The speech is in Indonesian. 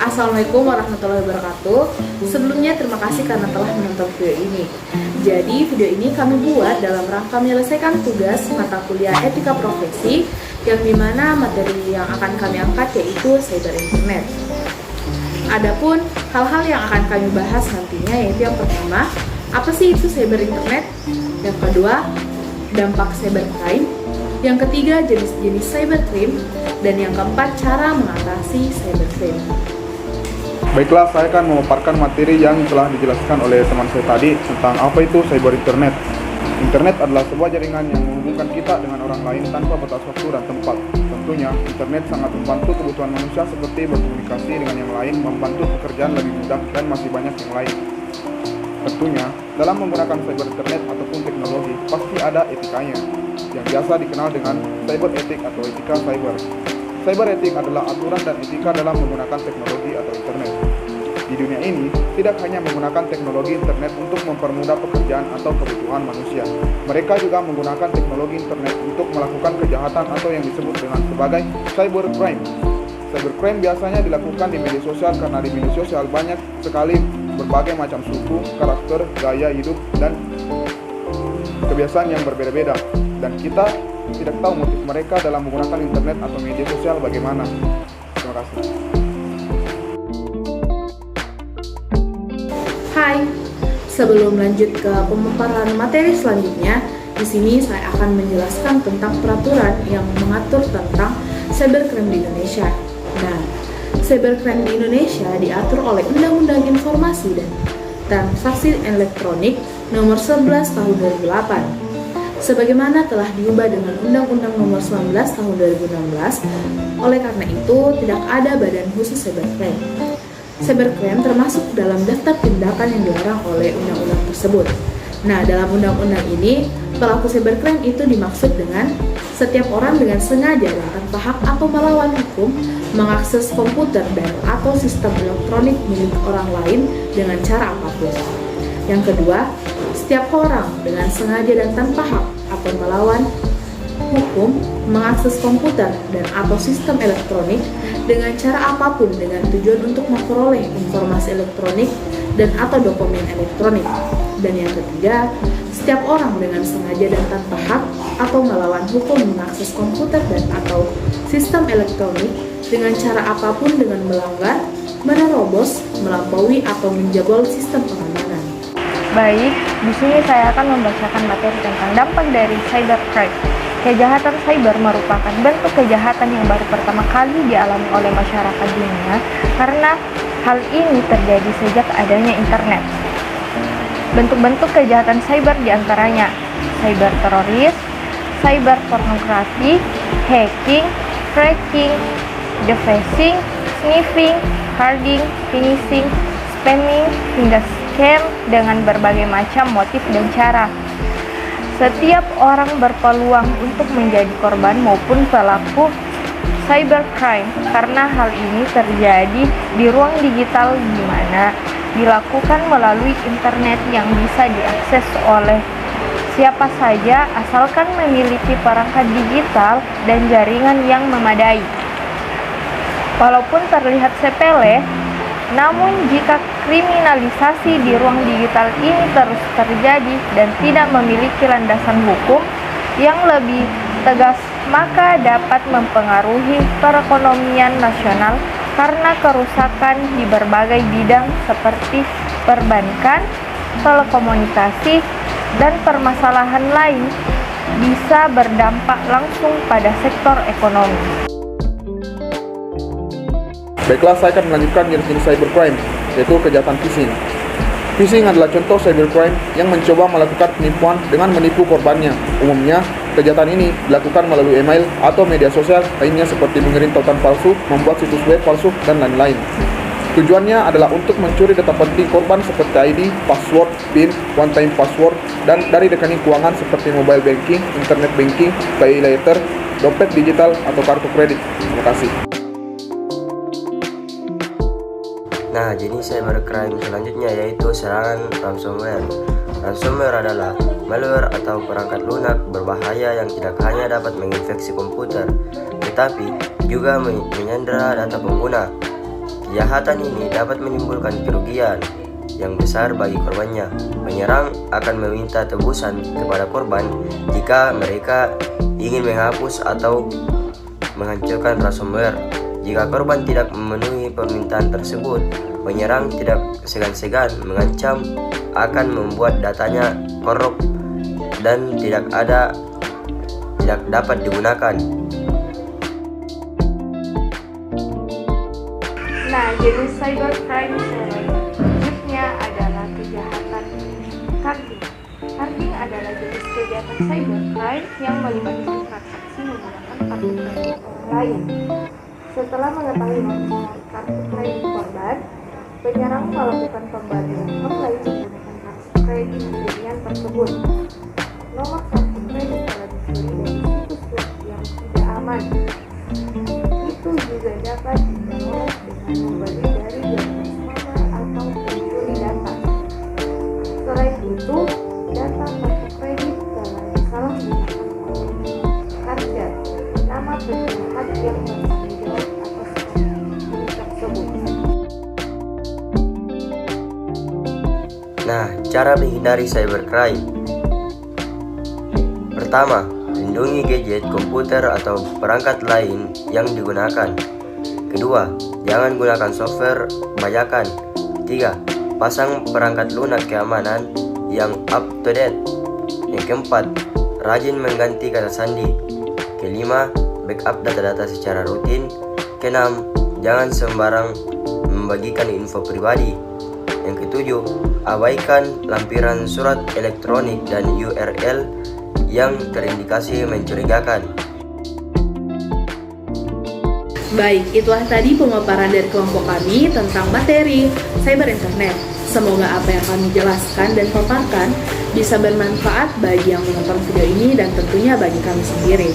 Assalamualaikum warahmatullahi wabarakatuh. Sebelumnya terima kasih karena telah menonton video ini. Jadi video ini kami buat dalam rangka menyelesaikan tugas mata kuliah etika profesi, yang dimana materi yang akan kami angkat yaitu cyber internet. Adapun hal-hal yang akan kami bahas nantinya yaitu yang pertama, apa sih itu cyber internet? Yang kedua, dampak cybercrime. Yang ketiga, jenis-jenis cybercrime. Dan yang keempat, cara mengatasi cybercrime. Baiklah, saya akan memaparkan materi yang telah dijelaskan oleh teman saya tadi tentang apa itu cyber internet. Internet adalah sebuah jaringan yang menghubungkan kita dengan orang lain tanpa batas waktu dan tempat. Tentunya, internet sangat membantu kebutuhan manusia seperti berkomunikasi dengan yang lain, membantu pekerjaan lebih mudah, dan masih banyak yang lain. Tentunya, dalam menggunakan cyber internet ataupun teknologi, pasti ada etikanya, yang biasa dikenal dengan cyber etik atau etika cyber. Cyber etik adalah aturan dan etika dalam menggunakan teknologi atau internet. Di dunia ini, tidak hanya menggunakan teknologi internet untuk mempermudah pekerjaan atau kebutuhan manusia. Mereka juga menggunakan teknologi internet untuk melakukan kejahatan atau yang disebut dengan sebagai cybercrime. Cybercrime biasanya dilakukan di media sosial karena di media sosial banyak sekali berbagai macam suku, karakter, gaya hidup, dan kebiasaan yang berbeda-beda. Dan kita tidak tahu motif mereka dalam menggunakan internet atau media sosial bagaimana. Terima kasih. Hai, sebelum lanjut ke pemaparan materi selanjutnya, di sini saya akan menjelaskan tentang peraturan yang mengatur tentang cybercrime di Indonesia. Nah, cybercrime di Indonesia diatur oleh Undang-Undang Informasi dan Transaksi Elektronik Nomor 11 Tahun 2008. Sebagaimana telah diubah dengan Undang-Undang Nomor 19 Tahun 2016, oleh karena itu tidak ada badan khusus cybercrime. Cybercrime termasuk dalam daftar tindakan yang dilarang oleh undang-undang tersebut. Nah, dalam undang-undang ini, pelaku cybercrime itu dimaksud dengan setiap orang dengan sengaja dan tanpa hak atau melawan hukum mengakses komputer dan atau sistem elektronik milik orang lain dengan cara apapun. Yang kedua, setiap orang dengan sengaja dan tanpa hak atau melawan hukum mengakses komputer dan atau sistem elektronik dengan cara apapun dengan tujuan untuk memperoleh informasi elektronik dan atau dokumen elektronik. Dan yang ketiga, setiap orang dengan sengaja dan tanpa hak atau melawan hukum mengakses komputer dan atau sistem elektronik dengan cara apapun dengan melanggar, menerobos, melampaui atau menjebol sistem pengamanan. Baik, di sini saya akan membacakan materi tentang dampak dari cybercrime. Kejahatan cyber merupakan bentuk kejahatan yang baru pertama kali dialami oleh masyarakat dunia karena hal ini terjadi sejak adanya internet. Bentuk-bentuk kejahatan cyber diantaranya cyber teroris, cyber pornografi, hacking, cracking, defacing, sniffing, carding, finishing, spamming, hingga scam dengan berbagai macam motif dan cara. Setiap orang berpeluang untuk menjadi korban maupun pelaku cybercrime karena hal ini terjadi di ruang digital di mana dilakukan melalui internet yang bisa diakses oleh siapa saja asalkan memiliki perangkat digital dan jaringan yang memadai. Walaupun terlihat sepele, namun jika kriminalisasi di ruang digital ini terus terjadi dan tidak memiliki landasan hukum yang lebih tegas, maka dapat mempengaruhi perekonomian nasional karena kerusakan di berbagai bidang seperti perbankan, telekomunikasi, dan permasalahan lain bisa berdampak langsung pada sektor ekonomi. Baiklah, saya akan melanjutkan jenis cybercrime, yaitu kejahatan phishing. Phishing adalah contoh cybercrime yang mencoba melakukan penipuan dengan menipu korbannya. Umumnya, kejahatan ini dilakukan melalui email atau media sosial lainnya seperti mengirim tautan palsu, membuat situs web palsu, dan lain-lain. Tujuannya adalah untuk mencuri data penting korban seperti ID, password, PIN, one-time password, dan dari rekening keuangan seperti mobile banking, internet banking, pay later, dompet digital, atau kartu kredit. Terima kasih. Nah, jenis cybercrime selanjutnya yaitu serangan ransomware. Ransomware adalah malware atau perangkat lunak berbahaya yang tidak hanya dapat menginfeksi komputer, tetapi juga menyandera data pengguna. Kejahatan ini dapat menimbulkan kerugian yang besar bagi korbannya. Penyerang akan meminta tebusan kepada korban jika mereka ingin menghapus atau menghancurkan ransomware. Jika korban tidak memenuhi permintaan tersebut, penyerang tidak segan-segan mengancam akan membuat datanya korup dan tidak dapat digunakan. Nah, jenis cybercrime selanjutnya adalah kejahatan carding. Carding adalah jenis kejahatan cybercrime yang melibatkan transaksi menggunakan kartu kredit orang lain. Setelah mengetahui nomor kartu kredit korban, penyerang melakukan pembalikan online menggunakan kartu kredit pilihan tersebut. Nomor kartu kredit telah dicuri dari situs web yang tidak aman. Itu juga dapat diperoleh dengan membeli dari jaringan spammer atau pencuri data. Selain itu, data kartu kredit telah disalahgunakan oleh karjar nama penjahat yang bertanggung jawab atas aktivitas tersebut. Nah, cara menghindari cybercrime. Pertama, lindungi gadget, komputer, atau perangkat lain yang digunakan. Kedua, jangan gunakan software bajakan. Ketiga, pasang perangkat lunak keamanan yang up to date. Yang keempat, rajin mengganti kata sandi. Kelima, backup data-data secara rutin. Keenam, jangan sembarang membagikan info pribadi. Yang ketujuh, abaikan lampiran surat elektronik dan URL yang terindikasi mencurigakan. Baik, itulah tadi pemaparan dari kelompok kami tentang materi cyber internet. Semoga apa yang kami jelaskan dan paparkan bisa bermanfaat bagi yang menonton video ini dan tentunya bagi kami sendiri.